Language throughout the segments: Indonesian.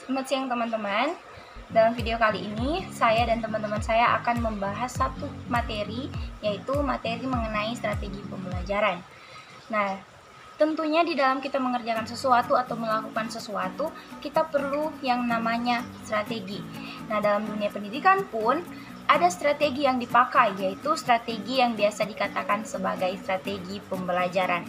Selamat siang teman-teman. Dalam video kali ini, saya dan teman-teman saya akan membahas satu materi, yaitu materi mengenai strategi pembelajaran. Nah, tentunya di dalam kita mengerjakan sesuatu atau melakukan sesuatu, kita perlu yang namanya strategi. Nah, dalam dunia pendidikan pun ada strategi yang dipakai, yaitu strategi yang biasa dikatakan sebagai strategi pembelajaran.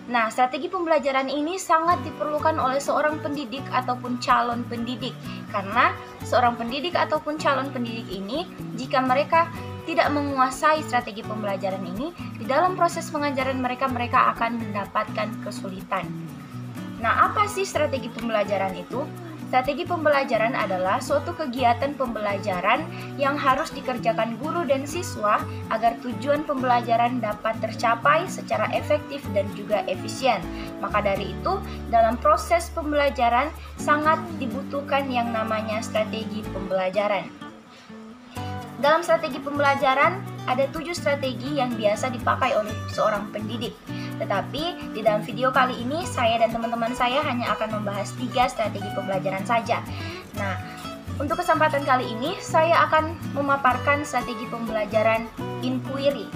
Nah, strategi pembelajaran ini sangat diperlukan oleh seorang pendidik ataupun calon pendidik, karena seorang pendidik ataupun calon pendidik ini, jika mereka tidak menguasai strategi pembelajaran ini, di dalam proses pengajaran mereka akan mendapatkan kesulitan. Nah, apa sih strategi pembelajaran itu? Strategi pembelajaran adalah suatu kegiatan pembelajaran yang harus dikerjakan guru dan siswa agar tujuan pembelajaran dapat tercapai secara efektif dan juga efisien. Maka dari itu, dalam proses pembelajaran sangat dibutuhkan yang namanya strategi pembelajaran. Dalam strategi pembelajaran, ada 7 strategi yang biasa dipakai oleh seorang pendidik. Tetapi di dalam video kali ini saya dan teman-teman saya hanya akan membahas 3 strategi pembelajaran saja. Nah, untuk kesempatan kali ini saya akan memaparkan strategi pembelajaran inquiry.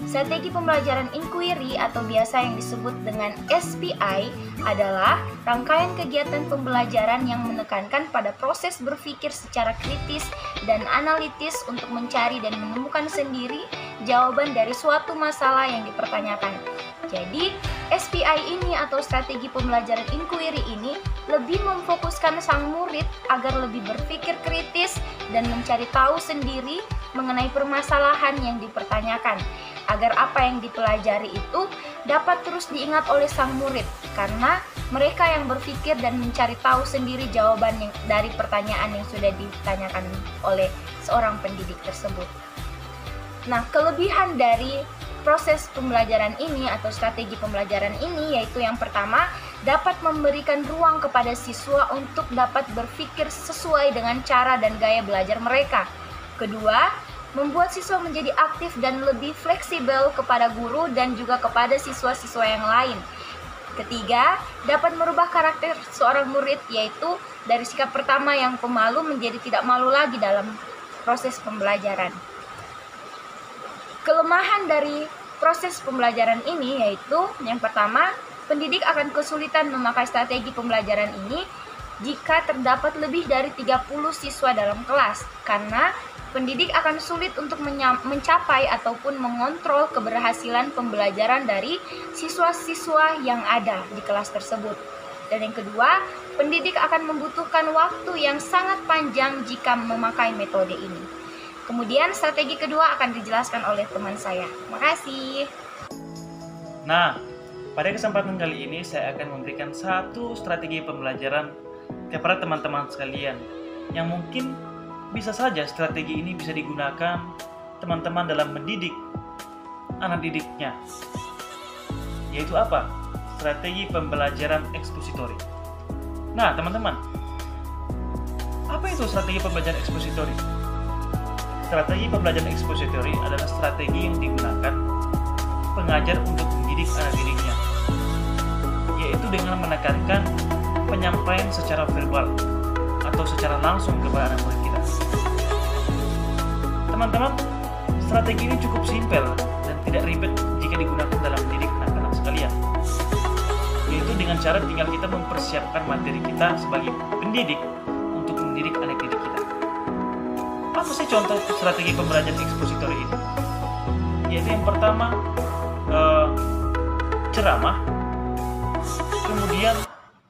Strategi pembelajaran inquiry atau biasa yang disebut dengan SPI adalah rangkaian kegiatan pembelajaran yang menekankan pada proses berpikir secara kritis dan analitis untuk mencari dan menemukan sendiri jawaban dari suatu masalah yang dipertanyakan. Jadi, SPI ini atau strategi pembelajaran inquiry ini lebih memfokuskan sang murid agar lebih berpikir kritis dan mencari tahu sendiri mengenai permasalahan yang dipertanyakan, agar apa yang dipelajari itu dapat terus diingat oleh sang murid, karena mereka yang berpikir dan mencari tahu sendiri jawaban dari pertanyaan yang sudah ditanyakan oleh seorang pendidik tersebut. Nah, kelebihan dari proses pembelajaran ini atau strategi pembelajaran ini yaitu yang pertama, dapat memberikan ruang kepada siswa untuk dapat berpikir sesuai dengan cara dan gaya belajar mereka. Kedua, membuat siswa menjadi aktif dan lebih fleksibel kepada guru dan juga kepada siswa-siswa yang lain. Ketiga, dapat merubah karakter seorang murid, yaitu dari sikap pertama yang pemalu menjadi tidak malu lagi dalam proses pembelajaran. Kelemahan dari proses pembelajaran ini yaitu yang pertama, pendidik akan kesulitan memakai strategi pembelajaran ini jika terdapat lebih dari 30 siswa dalam kelas, karena pendidik akan sulit untuk mencapai ataupun mengontrol keberhasilan pembelajaran dari siswa-siswa yang ada di kelas tersebut. Dan yang kedua, pendidik akan membutuhkan waktu yang sangat panjang jika memakai metode ini. Kemudian strategi kedua akan dijelaskan oleh teman saya. Makasih. Nah, pada kesempatan kali ini saya akan memberikan satu strategi pembelajaran kepada teman-teman sekalian yang mungkin bisa saja strategi ini bisa digunakan teman-teman dalam mendidik anak didiknya. Yaitu apa? Strategi pembelajaran ekspositori. Nah, teman-teman, apa itu strategi pembelajaran ekspositori? Strategi pembelajaran ekspositori adalah strategi yang digunakan pengajar untuk mendidik anak didiknya, yaitu dengan menekankan penyampaian secara verbal atau secara langsung kepada anak murid kita. Teman-teman, strategi ini cukup simpel dan tidak ribet jika digunakan dalam mendidik anak-anak sekalian, yaitu dengan cara tinggal kita mempersiapkan materi kita sebagai pendidik untuk mendidik anak didik kita. Apa sih contoh strategi pembelajaran ekspositori ini? Yaitu yang pertama, ceramah, kemudian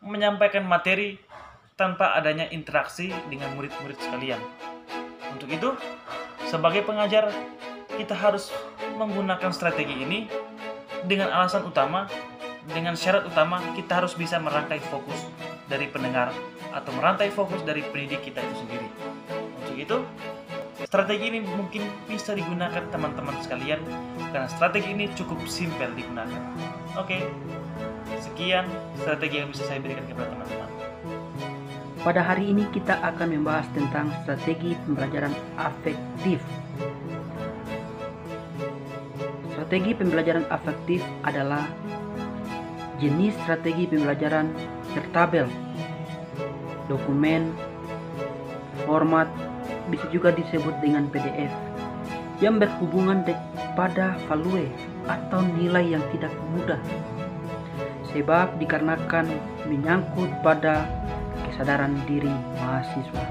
menyampaikan materi tanpa adanya interaksi dengan murid-murid sekalian. Untuk itu, sebagai pengajar, kita harus menggunakan strategi ini dengan alasan utama, dengan syarat utama kita harus bisa merangkai fokus dari pendengar atau merantai fokus dari pendidik kita itu sendiri. Untuk itu, strategi ini mungkin bisa digunakan teman-teman sekalian karena strategi ini cukup simpel digunakan. Oke, sekian strategi yang bisa saya berikan kepada teman-teman. Pada hari ini kita akan membahas tentang strategi pembelajaran afektif. Strategi pembelajaran afektif adalah jenis strategi pembelajaran bertabel dokumen, format, bisa juga disebut dengan PDF, yang berhubungan pada value atau nilai yang tidak mudah, sebab dikarenakan menyangkut pada kesadaran diri mahasiswa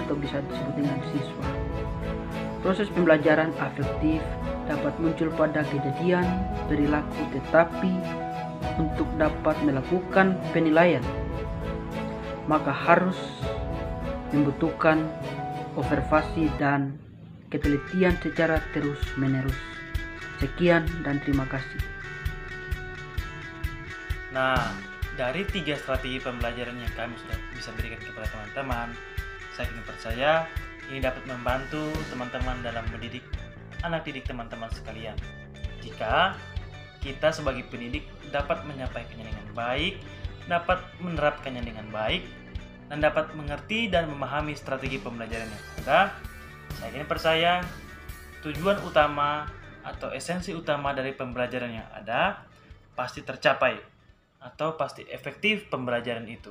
atau bisa disebut dengan siswa. Proses pembelajaran afektif dapat muncul pada kejadian perilaku, tetapi untuk dapat melakukan penilaian maka harus membutuhkan observasi dan ketelitian secara terus-menerus. Sekian dan terima kasih. Nah, dari 3 strategi pembelajaran yang kami sudah bisa berikan kepada teman-teman, saya ingin percaya ini dapat membantu teman-teman dalam mendidik anak didik teman-teman sekalian. Jika kita sebagai pendidik dapat menyampaikannya dengan baik, dapat menerapkannya dengan baik, dan dapat mengerti dan memahami strategi pembelajaran yang ada, saya ingin percaya tujuan utama atau esensi utama dari pembelajaran yang ada pasti tercapai atau pasti efektif pembelajaran itu.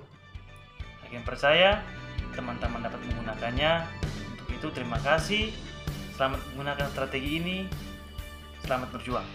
Saya ingin percaya teman-teman dapat menggunakannya. Untuk itu terima kasih. Selamat menggunakan strategi ini. Selamat berjuang.